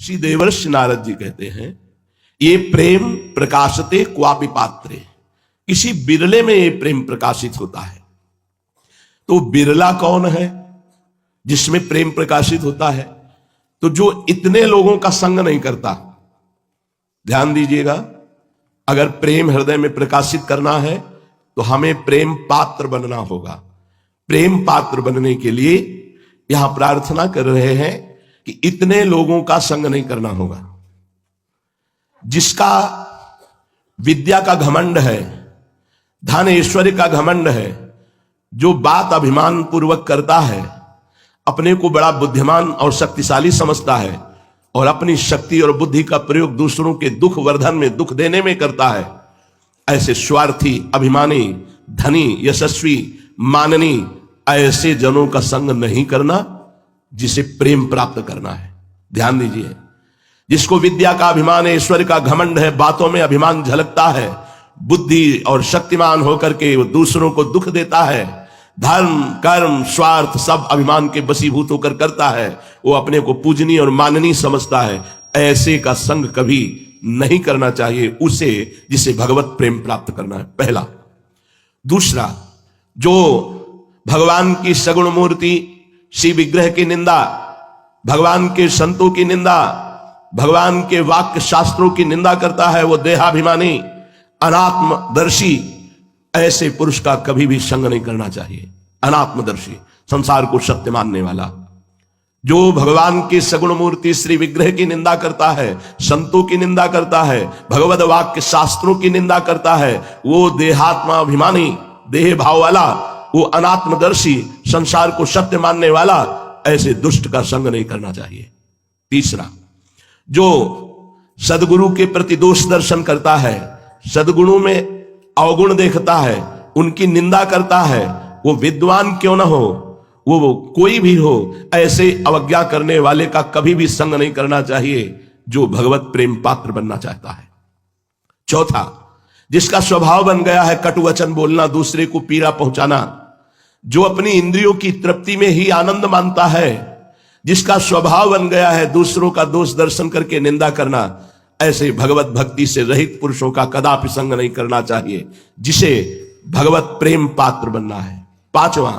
श्री देवर्षि नारद जी कहते हैं, ये प्रेम प्रकाशते क्वापि पात्रे, किसी बिरले में ये प्रेम प्रकाशित होता है। तो बिरला कौन है जिसमें प्रेम प्रकाशित होता है? तो जो इतने लोगों का संग नहीं करता। ध्यान दीजिएगा, अगर प्रेम हृदय में प्रकाशित करना है तो हमें प्रेम पात्र बनना होगा। प्रेम पात्र बनने के लिए यहां प्रार्थना कर रहे हैं कि इतने लोगों का संग नहीं करना होगा। जिसका विद्या का घमंड है, धन ऐश्वर्य का घमंड है, जो बात अभिमान पूर्वक करता है, अपने को बड़ा बुद्धिमान और शक्तिशाली समझता है और अपनी शक्ति और बुद्धि का प्रयोग दूसरों के दुख वर्धन में, दुख देने में करता है, ऐसे स्वार्थी, अभिमानी, धनी, यशस्वी, माननी, ऐसे जनों का संग नहीं करना जिसे प्रेम प्राप्त करना है। ध्यान दीजिए, जिसको विद्या का अभिमान है, ऐश्वर्य का घमंड है, बातों में अभिमान झलकता है, बुद्धि और शक्तिमान होकर के वो दूसरों को दुख देता है, धर्म, कर्म, स्वार्थ सब अभिमान के बसीभूत होकर करता है, वो अपने को पूजनीय और माननीय समझता है, ऐसे का संग कभी नहीं करना चाहिए उसे, जिसे भगवत प्रेम प्राप्त करना है, पहला। दूसरा, जो भगवान की सगुण मूर्ति श्री विग्रह की निंदा, भगवान के संतों की निंदा, भगवान के वाक्य शास्त्रों की निंदा करता है, वो देहाभिमानी, अनात्मदर्शी, ऐसे पुरुष का कभी भी संग नहीं करना चाहिए। अनात्मदर्शी, संसार को सत्य मानने वाला, जो भगवान की सगुण मूर्ति श्री विग्रह की निंदा करता है, संतों की निंदा करता है, भगवद वाक्य शास्त्रों की निंदा करता है, वो देहात्मा अभिमानी, देह भाव वाला, वो अनात्मदर्शी, संसार को सत्य मानने वाला, ऐसे दुष्ट का संग नहीं करना चाहिए। तीसरा, जो सदगुरु के प्रति दोष दर्शन करता है, सदगुणों में अवगुण देखता है, उनकी निंदा करता है, वो विद्वान क्यों ना हो, वो कोई भी हो, ऐसे अवज्ञा करने वाले का कभी भी संग नहीं करना चाहिए जो भगवत प्रेम पात्र बनना चाहता है। चौथा, जिसका स्वभाव बन गया है कटु वचन बोलना, दूसरे को पीड़ा पहुंचाना, जो अपनी इंद्रियों की तृप्ति में ही आनंद मानता है, जिसका स्वभाव बन गया है दूसरों का दोष दर्शन करके निंदा करना, ऐसे भगवत भक्ति से रहित पुरुषों का कदापि संग नहीं करना चाहिए, जिसे भगवत प्रेम पात्र बनना है। पांचवा,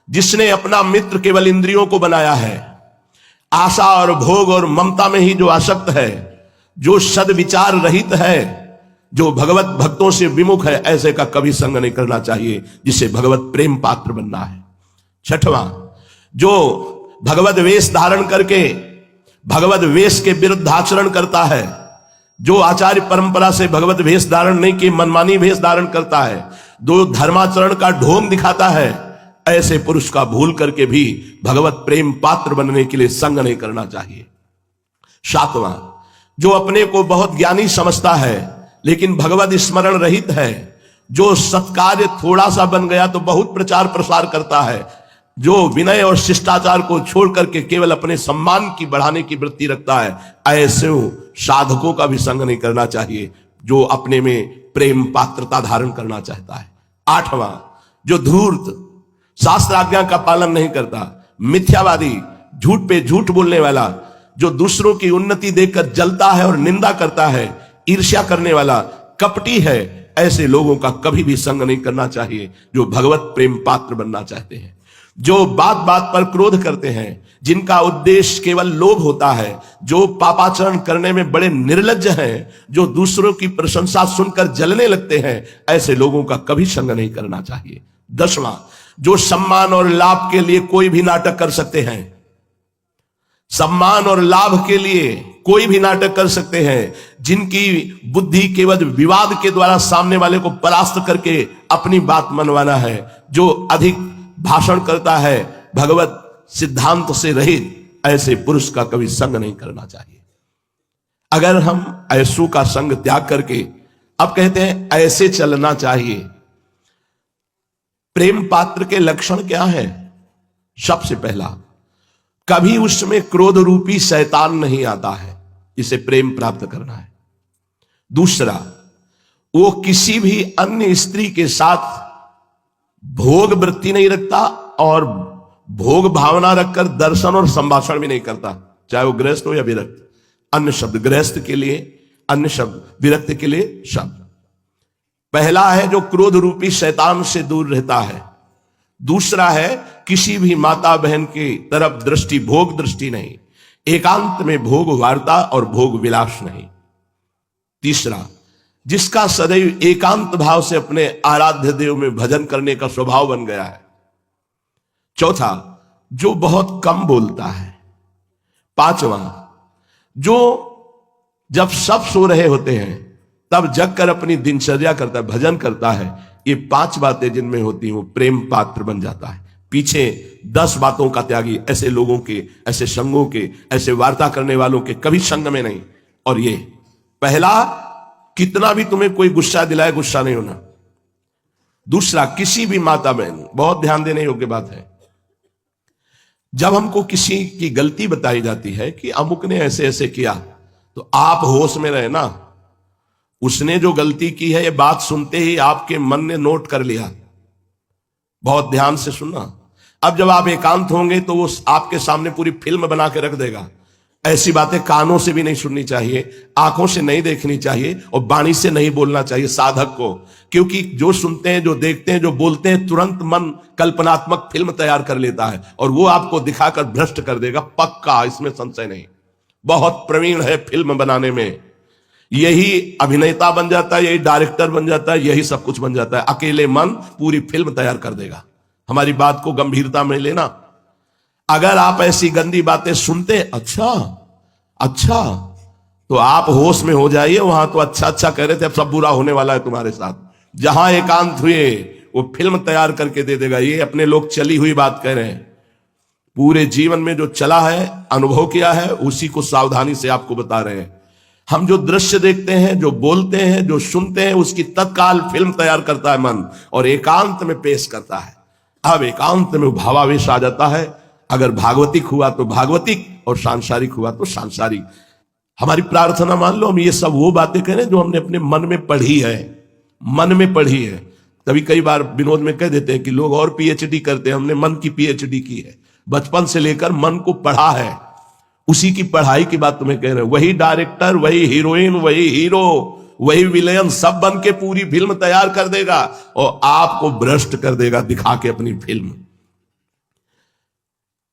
जिसने अपना मित्र केवल इंद्रियों को बनाया है, आशा और भोग और ममता में ही जो आसक्त है, जो सद्विचार रहित है, जो भगवत भक्तों से विमुख है, ऐसे का कभी संग नहीं करना चाहिए, जिसे भगवत प्रेम पात्र बनना है। छठवां, जो भगवत वेश धारण करके भगवत वेश के विरुद्ध आचरण करता है, जो आचार्य परंपरा से भगवत वेश धारण नहीं की मनमानी वेश धारण करता है, जो धर्माचरण का ढोंग दिखाता है, ऐसे पुरुष का भूल करके भी भगवत प्रेम पात्र बनने के लिए संग नहीं करना चाहिए। सातवां, जो अपने को बहुत ज्ञानी समझता है लेकिन भगवत स्मरण रहित है, जो सत्कार्य थोड़ा सा बन गया तो बहुत प्रचार प्रसार करता है, जो विनय और शिष्टाचार को छोड़ करके केवल अपने सम्मान की बढ़ाने की वृत्ति रखता है, ऐसे साधकों का भी संग नहीं करना चाहिए जो अपने में प्रेम पात्रता धारण करना चाहता है। आठवां, जो धूर्त, शास्त्र आज्ञा का पालन नहीं करता, मिथ्यावादी, झूठ पे झूठ बोलने वाला, जो दूसरों की उन्नति देखकर जलता है और निंदा करता है, ईर्ष्या करने वाला, कपटी है, ऐसे लोगों का कभी भी संग नहीं करना चाहिए जो भगवत प्रेम पात्र बनना चाहते हैं। जो बात बात पर क्रोध करते हैं, जिनका उद्देश्य केवल लोभ होता है, जो पापाचरण करने में बड़े निर्लज्ज हैं, जो दूसरों की प्रशंसा सुनकर जलने लगते हैं, ऐसे लोगों का कभी संग नहीं करना चाहिए। 10वां, जो सम्मान और लाभ के लिए कोई भी नाटक कर सकते हैं, सम्मान और लाभ के लिए कोई भी नाटक कर सकते हैं, जिनकी बुद्धि केवल विवाद के द्वारा सामने वाले को परास्त करके अपनी बात मनवाना है, जो अधिक भाषण करता है, भगवत सिद्धांत से रहित, ऐसे पुरुष का कभी संग नहीं करना चाहिए। अगर हम ऐसों का संग त्याग करके अब कहते हैं ऐसे चलना चाहिए, प्रेम पात्र के लक्षण क्या है? सबसे पहला, कभी उसमें क्रोध रूपी शैतान नहीं आता है, इसे प्रेम प्राप्त करना है। दूसरा, वो किसी भी अन्य स्त्री के साथ भोग वृत्ति नहीं रखता और भोग भावना रखकर दर्शन और संभाषण भी नहीं करता, चाहे वो गृहस्थ हो या विरक्त। अन्य शब्द गृहस्थ के लिए, अन्य शब्द विरक्त के लिए शब्द। पहला है जो क्रोध रूपी शैतान से दूर रहता है। दूसरा है किसी भी माता बहन की तरफ दृष्टि, भोग दृष्टि नहीं, एकांत में भोग वार्ता और भोग विलास नहीं। तीसरा, जिसका सदैव एकांत भाव से अपने आराध्य देव में भजन करने का स्वभाव बन गया है। चौथा, जो बहुत कम बोलता है। पांचवा, जो जब सब सो रहे होते हैं तब जग कर अपनी दिनचर्या करता है, भजन करता है। ये 5 बातें जिनमें होती हैं वो प्रेम पात्र बन जाता है। पीछे 10 बातों का त्यागी, ऐसे लोगों के, ऐसे संगों के, ऐसे वार्ता करने वालों के कभी संग में नहीं। और ये पहला, कितना भी तुम्हें कोई गुस्सा दिलाए, गुस्सा नहीं होना। दूसरा, किसी भी माता बहन, बहुत ध्यान देने योग्य बात है, जब हमको किसी की गलती बताई जाती है कि अमुक ने ऐसे ऐसे किया, तो आप होश में रहे ना। उसने जो गलती की है, ये बात सुनते ही आपके मन ने नोट कर लिया। बहुत ध्यान से सुनना। अब जब आप एकांत होंगे तो वो आपके सामने पूरी फिल्म बना के रख देगा। ऐसी बातें कानों से भी नहीं सुननी चाहिए, आंखों से नहीं देखनी चाहिए और वाणी से नहीं बोलना चाहिए साधक को। क्योंकि जो सुनते हैं, जो देखते हैं, जो बोलते हैं, तुरंत मन कल्पनात्मक फिल्म तैयार कर लेता है और वो आपको दिखाकर भ्रष्ट कर देगा, पक्का, इसमें संशय नहीं। बहुत प्रवीण है फिल्म बनाने में, यही अभिनेता बन जाता है, यही डायरेक्टर बन जाता है, यही सब कुछ बन जाता है। अकेले मन पूरी फिल्म तैयार कर देगा। हमारी बात को गंभीरता में लेना। अगर आप ऐसी गंदी बातें सुनते, अच्छा, तो आप होश में हो जाइए। वहां तो अच्छा अच्छा कह रहे थे, अब सब बुरा होने वाला है तुम्हारे साथ। जहां एकांत हुए वो फिल्म तैयार करके दे देगा। ये अपने लोग चली हुई बात कह रहे हैं, पूरे जीवन में जो चला है, अनुभव किया है, उसी को सावधानी से आपको बता रहे हैं। हम जो दृश्य देखते हैं, जो बोलते हैं, जो सुनते हैं, उसकी तत्काल फिल्म तैयार करता है मन और एकांत में पेश करता है। अब एकांत में भावावेश आ जाता है। अगर भागवतिक हुआ तो भागवतिक और सांसारिक हुआ तो सांसारिक। हमारी प्रार्थना मान लो, हम ये सब वो बातें कह रहे हैं जो हमने अपने मन में पढ़ी है, मन में पढ़ी है। तभी कई बार विनोद में कह देते हैं कि लोग और पीएचडी करते हैं, हमने मन की पीएचडी की है। बचपन से लेकर मन को पढ़ा है, उसी की पढ़ाई की बात तुम्हें कह रहे हैं। वही डायरेक्टर, वही हीरोइन, वही हीरो, वही विलेन सब बन के पूरी फिल्म तैयार कर देगा और आपको भ्रष्ट कर देगा दिखा के अपनी फिल्म।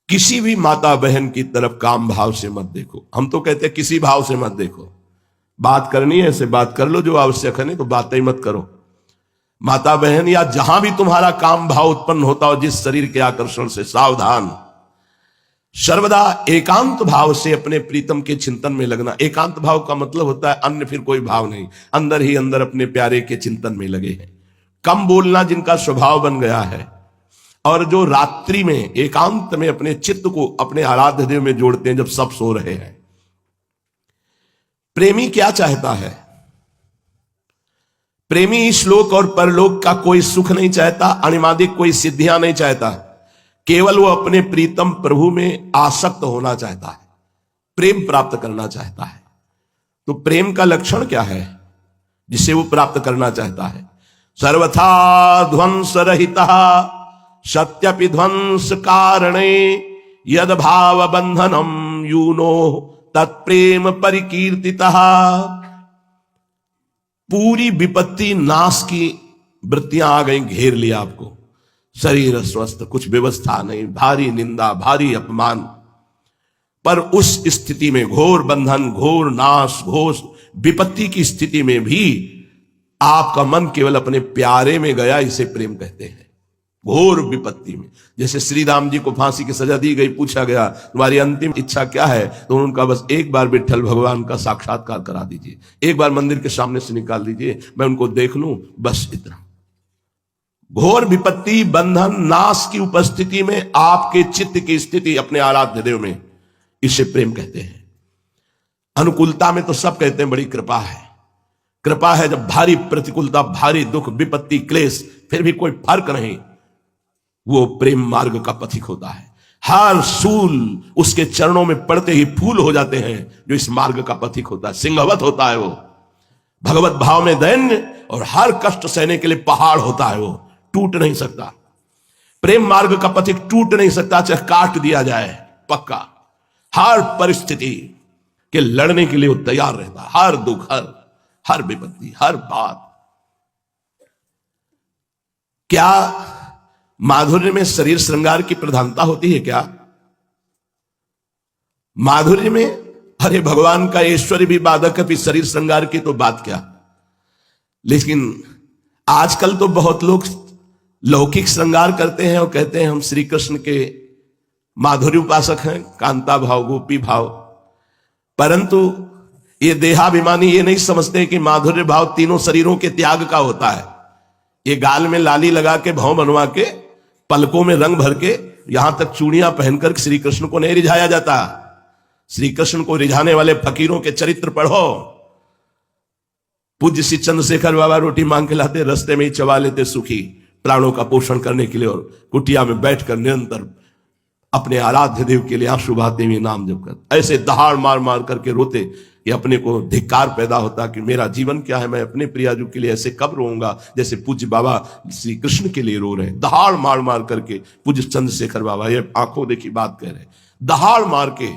किसी भी माता बहन की तरफ काम भाव से मत देखो। हम तो कहते हैं किसी भाव से मत देखो। बात करनी है ऐसे बात कर लो जो आवश्यक है, नहीं तो बातें ही मत करो। माता बहन या जहां भी तुम्हारा काम भाव उत्पन्न होता हो, जिस शरीर के आकर्षण से, सावधान। सर्वदा एकांत भाव से अपने प्रीतम के चिंतन में लगना। एकांत भाव का मतलब होता है अन्य फिर कोई भाव नहीं, अंदर ही अंदर अपने प्यारे के चिंतन में लगे हैं। कम बोलना जिनका स्वभाव बन गया है और जो रात्रि में एकांत में अपने चित्त को अपने आराध्य देव में जोड़ते हैं जब सब सो रहे हैं। प्रेमी क्या चाहता है? प्रेमी इस लोक और परलोक का कोई सुख नहीं चाहता, अनिमादिक कोई सिद्धियां नहीं चाहता, केवल वो अपने प्रीतम प्रभु में आसक्त होना चाहता है, प्रेम प्राप्त करना चाहता है। तो प्रेम का लक्षण क्या है जिसे वो प्राप्त करना चाहता है? सर्वथा ध्वंस रहिता सत्यपि ध्वंस कारणे यद भाव बंधनम यूनो तत्प्रेम परिकीर्तितः। पूरी विपत्ति नाश की वृत्तियां आ गई, घेर लिया आपको। शरीर स्वस्थ, कुछ व्यवस्था नहीं, भारी निंदा, भारी अपमान। पर उस स्थिति में घोर बंधन, घोर नाश, घोर विपत्ति की स्थिति में भी आपका मन केवल अपने प्यारे में गया, इसे प्रेम कहते हैं। घोर विपत्ति में, जैसे श्री राम जी को फांसी की सजा दी गई, पूछा गया तुम्हारी अंतिम इच्छा क्या है, तो उनका बस एक बार विट्ठल भगवान का साक्षात्कार करा दीजिए, एक बार मंदिर के सामने से निकाल दीजिए, मैं उनको देख लूं, बस इतना। घोर विपत्ति, बंधन, नाश की उपस्थिति में आपके चित्त की स्थिति अपने आराध्य देव में, इसे प्रेम कहते हैं। अनुकूलता में तो सब कहते हैं बड़ी कृपा है। कृपा है जब भारी प्रतिकूलता, भारी दुख, विपत्ति, क्लेश, फिर भी कोई फर्क नहीं, वो प्रेम मार्ग का पथिक होता है। हर सूल उसके चरणों में पड़ते ही फूल हो जाते हैं, जो इस मार्ग का पथिक होता है। सिंहवत होता है वो, भगवत भाव में दैन्य और हर कष्ट सहने के लिए पहाड़ होता है, वो टूट नहीं सकता। प्रेम मार्ग का पथिक टूट नहीं सकता, चाहे काट दिया जाए, पक्का। हर परिस्थिति, कि लड़ने के लिए वो तैयार रहता है, हर दुख, हर विपत्ति, हर बात। क्या माधुर्य में शरीर श्रृंगार की प्रधानता होती है क्या? माधुर्य में अरे भगवान का ऐश्वर्य भी बाधक है, फिर शरीर श्रृंगार की तो बात क्या। लेकिन आजकल तो बहुत लोग लौकिक श्रृंगार करते हैं और कहते हैं हम श्री कृष्ण के माधुर्य उपासक हैं, कांता भाव, गोपी भाव। परंतु ये देहाभिमानी ये नहीं समझते कि माधुर्य भाव तीनों शरीरों के त्याग का होता है। ये गाल में लाली लगा के, भाव बनवा के, पलकों में रंग भर के, यहां तक चूड़ियां पहनकर श्री कृष्ण को नहीं रिझाया जाता। श्री कृष्ण को रिझाने वाले फकीरों के चरित्र पढ़ो। पूज्य श्री चंद्रशेखर बाबा रोटी मांग के लाते, रास्ते में ही चबा लेते सुखी, प्राणों का पोषण करने के लिए, और कुटिया में बैठकर निरंतर अपने आराध्य देव के लिए आंसू बहाते हुए नाम जप कर, ऐसे दहाड़ मार मार करके रोते कि अपने को धिक्कार पैदा होता कि मेरा जीवन क्या है, मैं अपने प्रियाजू के लिए ऐसे कब रोऊंगा जैसे पूज्य बाबा श्री कृष्ण के लिए रो रहे हैं। दहाड़ मार मार करके पूज्य चंद्रशेखर बाबा, ये आंखों देखी बात कह रहे, दहाड़ मार के,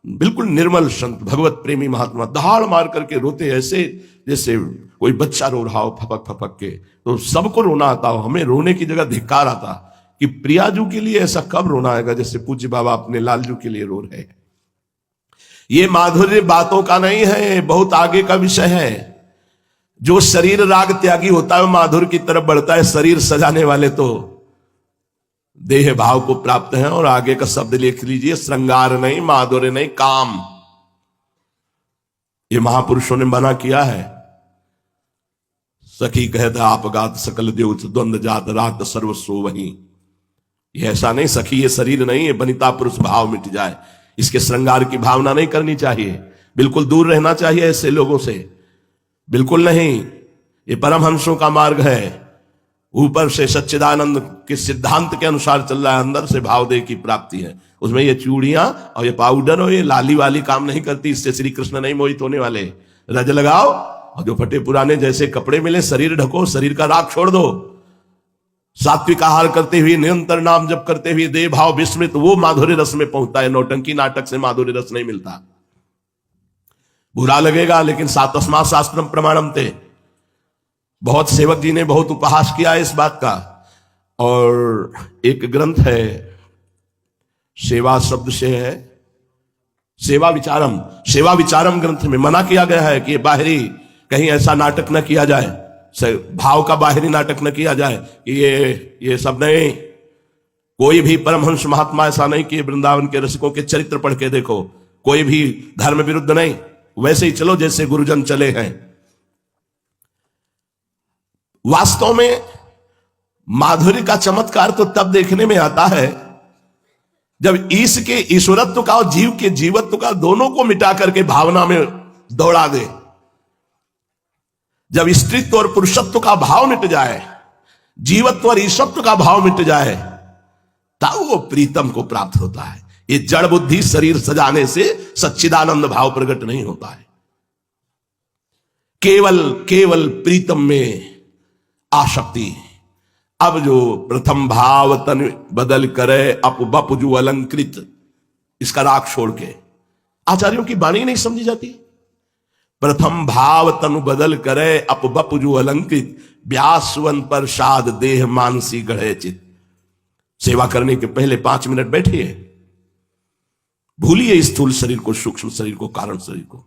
बिल्कुल निर्मल संत, भगवत प्रेमी महात्मा, दहाड़ मार करके रोते ऐसे जैसे कोई बच्चा रो रहा हो फपक फपक के। तो सबको रोना आता हो, हमें रोने की जगह धिक्कार आता कि प्रियाजू के लिए ऐसा कब रोना आएगा जैसे पूज्य बाबा अपने लालजू के लिए रो रहे हैं। ये माधुर्य बातों का नहीं है, बहुत आगे का विषय है। जो शरीर राग त्यागी होता है माधुर्य की तरफ बढ़ता है। शरीर सजाने वाले तो देह भाव को प्राप्त हैं। और आगे का शब्द लिख लीजिए, श्रृंगार नहीं, माधुर्य नहीं, काम। ये महापुरुषों ने मना किया है। सखी कहता आपगात सकल देव द्वंद जात रात सर्वस्व वही। ये ऐसा नहीं सखी, ये शरीर नहीं है, बनिता पुरुष भाव मिट जाए, इसके श्रृंगार की भावना नहीं करनी चाहिए। बिल्कुल दूर रहना चाहिए ऐसे लोगों से, बिल्कुल नहीं। ये परमहंसों का मार्ग है। ऊपर से सच्चिदानंद के सिद्धांत के अनुसार चल रहा है, अंदर से भावदेव की प्राप्ति है। उसमें ये चूड़ियां और ये पाउडर और ये लाली वाली काम नहीं करती। इससे श्री कृष्ण नहीं मोहित होने वाले। रज लगाओ और जो फटे पुराने जैसे कपड़े मिले शरीर ढको, शरीर का राग छोड़ दो। सात्विक आहार करते हुए, निरंतर नाम जप करते हुए देह भाव विस्मृत, वो माधुर्य रस में पहुंचता है। नौटंकी नाटक से माधुर्य रस नहीं मिलता। बुरा लगेगा लेकिन सातस्मा शास्त्रम प्रमाणम थे। बहुत सेवक जी ने बहुत उपहास किया है इस बात का। और एक ग्रंथ है, सेवा शब्द से है, सेवा विचारम। सेवा विचारम ग्रंथ में मना किया गया है कि बाहरी कहीं ऐसा नाटक न किया जाए, भाव का बाहरी नाटक न किया जाए कि ये सब नहीं। कोई भी परमहंस महात्मा ऐसा नहीं कि वृंदावन के रसिकों के चरित्र पढ़ के देखो, कोई भी धर्म विरुद्ध नहीं, वैसे ही चलो जैसे गुरुजन चले हैं। वास्तव में माधुर्य का चमत्कार तो तब देखने में आता है जब ईश के ईश्वरत्व का और जीव के जीवत्व का दोनों को मिटा करके भावना में दौड़ा दे। जब स्त्रीत्व और पुरुषत्व का भाव मिट जाए, जीवत्व और ईश्वरत्व का भाव मिट जाए, तब वो प्रीतम को प्राप्त होता है। ये जड़ बुद्धि शरीर सजाने से सच्चिदानंद भाव प्रकट नहीं होता है। केवल प्रीतम में आसक्ति। अब जो प्रथम भाव तन बदल करे अपबप जो अलंकृत, इसका राग छोड़ के आचार्यों की वाणी नहीं समझी जाती। प्रथम भाव तनु बदल करे अपबप जो अलंकृत, व्यासवन पर साध देह मानसी गढ़े चित। सेवा करने के पहले 5 मिनट बैठिए, भूलिए स्थूल शरीर को, सूक्ष्म शरीर को, कारण शरीर को,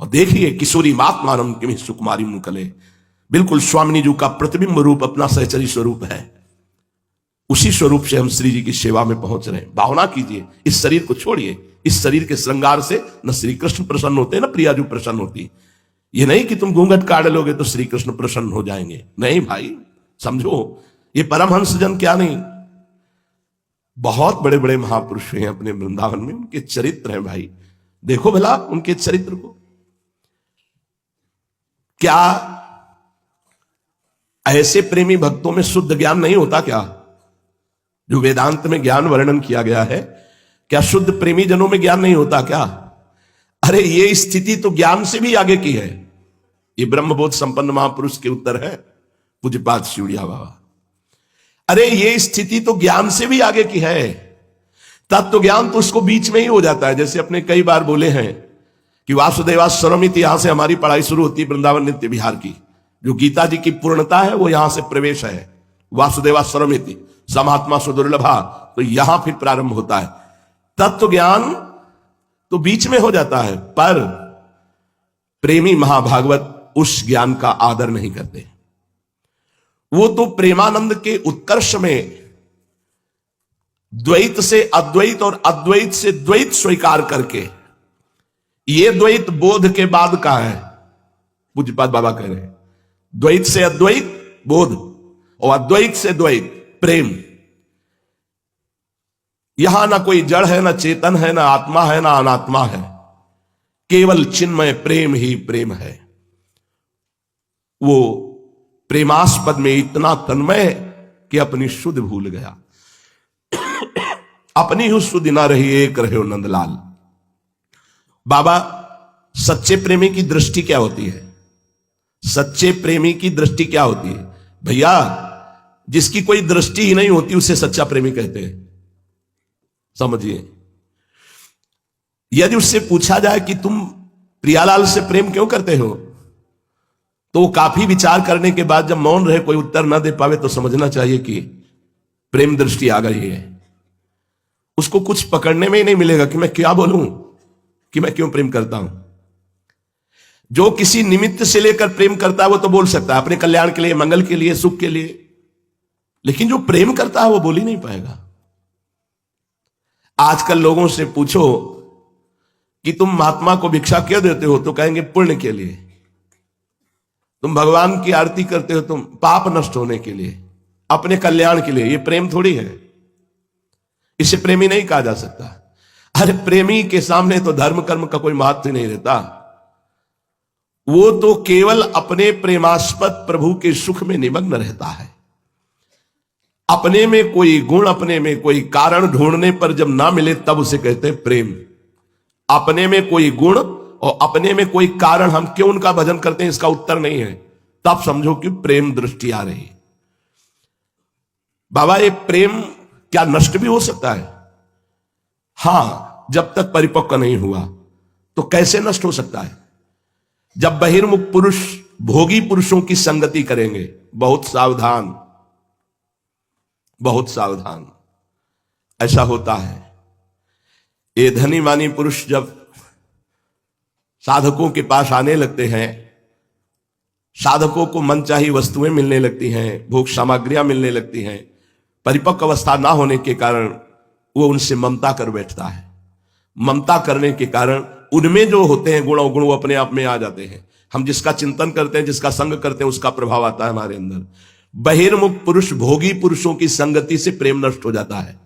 और देखिए किशोरी मात्मानम किमी सुकुमारी मुकले। बिल्कुल स्वामिनी जी का प्रतिबिंब रूप अपना सहचरी स्वरूप है। उसी स्वरूप से हम श्री जी की सेवा में पहुंच रहे हैं। भावना कीजिए, इस शरीर को छोड़िए। इस शरीर के श्रृंगार से न श्री कृष्ण प्रसन्न होते न प्रियाजू प्रसन्न होती। ये नहीं कि तुम घूंघट काट लोगे तो श्री कृष्ण प्रसन्न हो जाएंगे, नहीं भाई, समझो। ये परमहंस जन क्या नहीं, बहुत बड़े बड़े महापुरुष हैं अपने वृंदावन में, उनके चरित्र हैं भाई, देखो भला उनके चरित्र को। क्या ऐसे प्रेमी भक्तों में शुद्ध ज्ञान नहीं होता क्या? जो वेदांत में ज्ञान वर्णन किया गया है, क्या शुद्ध प्रेमी जनों में ज्ञान नहीं होता क्या? अरे ये स्थिति तो ज्ञान से भी आगे की है। ये ब्रह्मबोध संपन्न महापुरुष के उत्तर है पूज्यपाद शिवड़िया बाबा। अरे ये स्थिति तो ज्ञान से भी आगे की है। तत्व ज्ञान तो उसको बीच में ही हो जाता है। जैसे अपने कई बार बोले हैं कि वासुदेवा स्वरमिति, यहां से हमारी पढ़ाई शुरू होती है वृंदावन नित्य विहार की। जो गीता जी की पूर्णता है वो यहां से प्रवेश है, वासुदेवा स्वरमिति समात्मा सुदुर्लभा, तो यहां फिर प्रारंभ होता है। तत्व ज्ञान तो बीच में हो जाता है, पर प्रेमी महाभागवत उस ज्ञान का आदर नहीं करते। वो तो प्रेमानंद के उत्कर्ष में द्वैत से अद्वैत और अद्वैत से द्वैत स्वीकार करके, ये द्वैत बोध के बाद का है। पूज्यपाद बाबा कह रहे हैं द्वैत से अद्वैत बोध और अद्वैत से द्वैत प्रेम। यहां ना कोई जड़ है, ना चेतन है, ना आत्मा है, ना अनात्मा है, केवल चिन्मय प्रेम ही प्रेम है। वो प्रेमास्पद में इतना तन्मय कि अपनी शुद्ध भूल गया। अपनी ही शुद्ध ना रही, एक रहे नंदलाल। बाबा, सच्चे प्रेमी की दृष्टि क्या होती है? सच्चे प्रेमी की दृष्टि क्या होती है? भैया, जिसकी कोई दृष्टि ही नहीं होती उसे सच्चा प्रेमी कहते हैं। समझिए, यदि उससे पूछा जाए कि तुम प्रियालाल से प्रेम क्यों करते हो, तो वो काफी विचार करने के बाद जब मौन रहे, कोई उत्तर ना दे पावे, तो समझना चाहिए कि प्रेम दृष्टि आ गई है। उसको कुछ पकड़ने में ही नहीं मिलेगा कि मैं क्या बोलूं कि मैं क्यों प्रेम करता हूं। जो किसी निमित्त से लेकर प्रेम करता है वो तो बोल सकता है, अपने कल्याण के लिए, मंगल के लिए, सुख के लिए, लेकिन जो प्रेम करता है वो बोल ही नहीं पाएगा। आजकल लोगों से पूछो कि तुम महात्मा को भिक्षा क्यों देते हो, तो कहेंगे पुण्य के लिए। तुम भगवान की आरती करते हो, तुम पाप नष्ट होने के लिए, अपने कल्याण के लिए। ये प्रेम थोड़ी है, इसे प्रेमी नहीं कहा जा सकता। अरे प्रेमी के सामने तो धर्म कर्म का कोई महत्व नहीं रहता। वो तो केवल अपने प्रेमास्पद प्रभु के सुख में निमग्न रहता है। अपने में कोई गुण, अपने में कोई कारण ढूंढने पर जब ना मिले तब उसे कहते हैं प्रेम। अपने में कोई गुण और अपने में कोई कारण, हम क्यों उनका भजन करते हैं इसका उत्तर नहीं है, तब समझो कि प्रेम दृष्टि आ रही। बाबा, ये प्रेम क्या नष्ट भी हो सकता है? हां, जब तक परिपक्व नहीं हुआ। तो कैसे नष्ट हो सकता है? जब बहिर्मुख पुरुष भोगी पुरुषों की संगति करेंगे। बहुत सावधान, बहुत सावधान, ऐसा होता है। ये धनी मानी पुरुष जब साधकों के पास आने लगते हैं, साधकों को मनचाही वस्तुएं मिलने लगती हैं, भोग सामग्रियां मिलने लगती हैं, परिपक्व अवस्था ना होने के कारण वो उनसे ममता कर बैठता है। ममता करने के कारण उनमें जो होते हैं गुण अवगुण, वो अपने आप में आ जाते हैं। हम जिसका चिंतन करते हैं, जिसका संग करते हैं, उसका प्रभाव आता है हमारे अंदर। बहिर्मुख पुरुष भोगी पुरुषों की संगति से प्रेम नष्ट हो जाता है।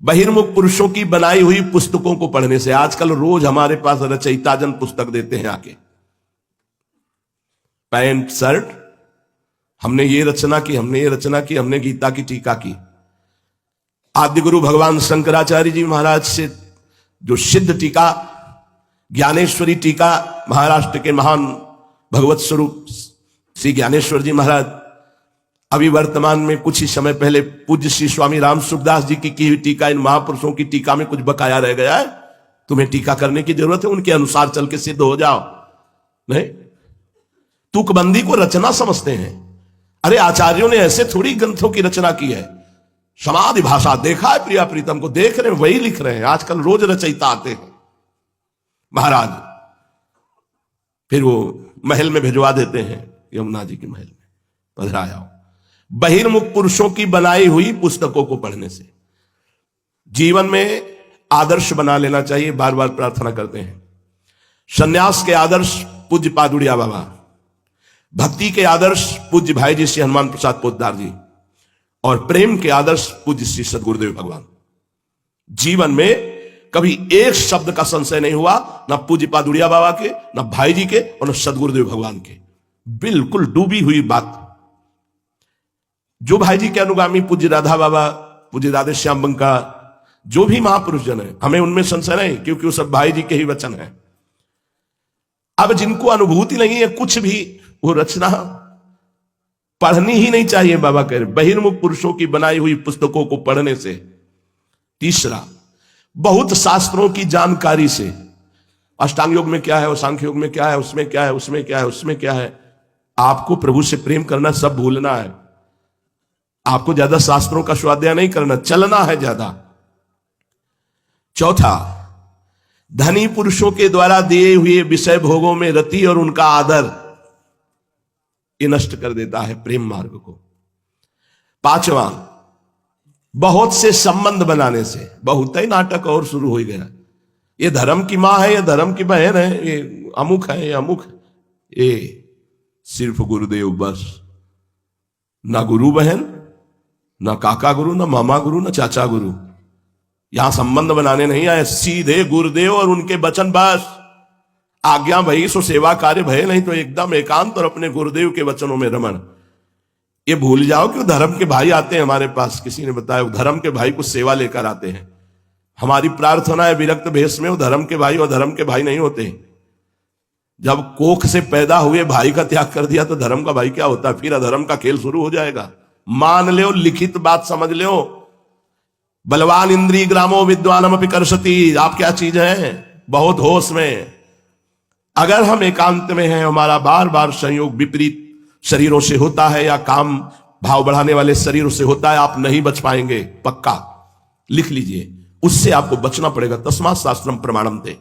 बहिर्मुख पुरुषों की बनाई हुई पुस्तकों को पढ़ने से, आजकल रोज हमारे पास रचयिताजन पुस्तक देते हैं आके, पैंट शर्ट, हमने ये रचना की, हमने ये रचना की, हमने गीता की टीका की। आदि गुरु भगवान शंकराचार्य जी महाराज से जो सिद्ध टीका, ज्ञानेश्वरी टीका, महाराष्ट्र के महान भगवत स्वरूप श्री ज्ञानेश्वर जी महाराज, अभी वर्तमान में कुछ ही समय पहले पूज्य श्री स्वामी राम सुखदास जी की हुई टीका, इन महापुरुषों की टीका में कुछ बकाया रह गया है, तुम्हें टीका करने की जरूरत है, उनके अनुसार चल के सिद्ध हो जाओ। नहीं, तुकबंदी को रचना समझते हैं। अरे आचार्यों ने ऐसे थोड़ी ग्रंथों की रचना की है। समाधि भाषा देखा है, प्रिया प्रीतम को देख रहे हैं, वही लिख रहे हैं। आजकल रोज रचयिता आते हैं महाराज, फिर वो महल में भिजवा देते हैं, यमुना जी के महल में पधराया। बहिर्मुख पुरुषों की बनाई हुई पुस्तकों को पढ़ने से जीवन में आदर्श बना लेना चाहिए। बार बार प्रार्थना करते हैं। सन्यास के आदर्श पूज्य पादुड़िया बाबा, भक्ति के आदर्श पूज्य भाई जी श्री हनुमान प्रसाद पोद्दार जी, और प्रेम के आदर्श पूज्य श्री सदगुरुदेव भगवान। जीवन में कभी एक शब्द का संशय नहीं हुआ, ना पूज्य पादुड़िया बाबा के, ना भाई जी के, और ना सदगुरुदेव भगवान के। बिल्कुल डूबी हुई बात। जो भाई जी के अनुगामी पूज्य राधा बाबा, पूज्य राधे श्याम बंका, जो भी महापुरुष जन है, हमें उनमें संशय नहीं, क्योंकि वो सब भाई जी के ही वचन है। अब जिनको अनुभूति नहीं है कुछ भी, वो रचना पढ़नी ही नहीं चाहिए। बाबा कह रहे बहिर्मुख पुरुषों की बनाई हुई पुस्तकों को पढ़ने से। तीसरा, बहुत शास्त्रों की जानकारी से। अष्टांग योग में क्या है, और सांख्य योग में क्या है, उसमें क्या है, उसमें क्या है, उसमें क्या है। आपको प्रभु से प्रेम करना, सब भूलना है। आपको ज्यादा शास्त्रों का स्वाध्याय नहीं करना, चलना है ज्यादा। चौथा, धनी पुरुषों के द्वारा दिए हुए विषय भोगों में रति और उनका आदर, ये नष्ट कर देता है प्रेम मार्ग को। पांचवा, बहुत से संबंध बनाने से, बहुत ही नाटक और शुरू हो गया। ये धर्म की मां है, ये धर्म की बहन है, ये अमुक है, ये अमुक है। ये सिर्फ गुरुदेव बस, ना गुरु बहन, ना काका गुरु, ना मामा गुरु, ना चाचा गुरु। यहां संबंध बनाने नहीं आए, सीधे गुरुदेव और उनके वचन बस। आज्ञा भई सो सेवा कार्य भय, नहीं तो एकदम एकांत और अपने गुरुदेव के वचनों में रमण। ये भूल जाओ कि धर्म के भाई आते हैं हमारे पास। किसी ने बताया धर्म के भाई कुछ सेवा लेकर आते हैं। हमारी प्रार्थना है विरक्त भेष में वो धर्म के भाई और धर्म के भाई नहीं होते। जब कोख से पैदा हुए भाई का त्याग कर दिया तो धर्म का भाई क्या होता है? फिर अधर्म का खेल शुरू हो जाएगा। मान लो, लिखित बात समझ लो। बलवान इंद्रिय ग्रामो विद्वानम अपि कर्षति। आप क्या चीज है? बहुत होश में। अगर हम एकांत में हैं, हमारा बार बार संयोग विपरीत शरीरों से होता है या काम भाव बढ़ाने वाले शरीरों से होता है, आप नहीं बच पाएंगे, पक्का लिख लीजिए। उससे आपको बचना पड़ेगा। तस्मात् शास्त्रम प्रमाणम ते।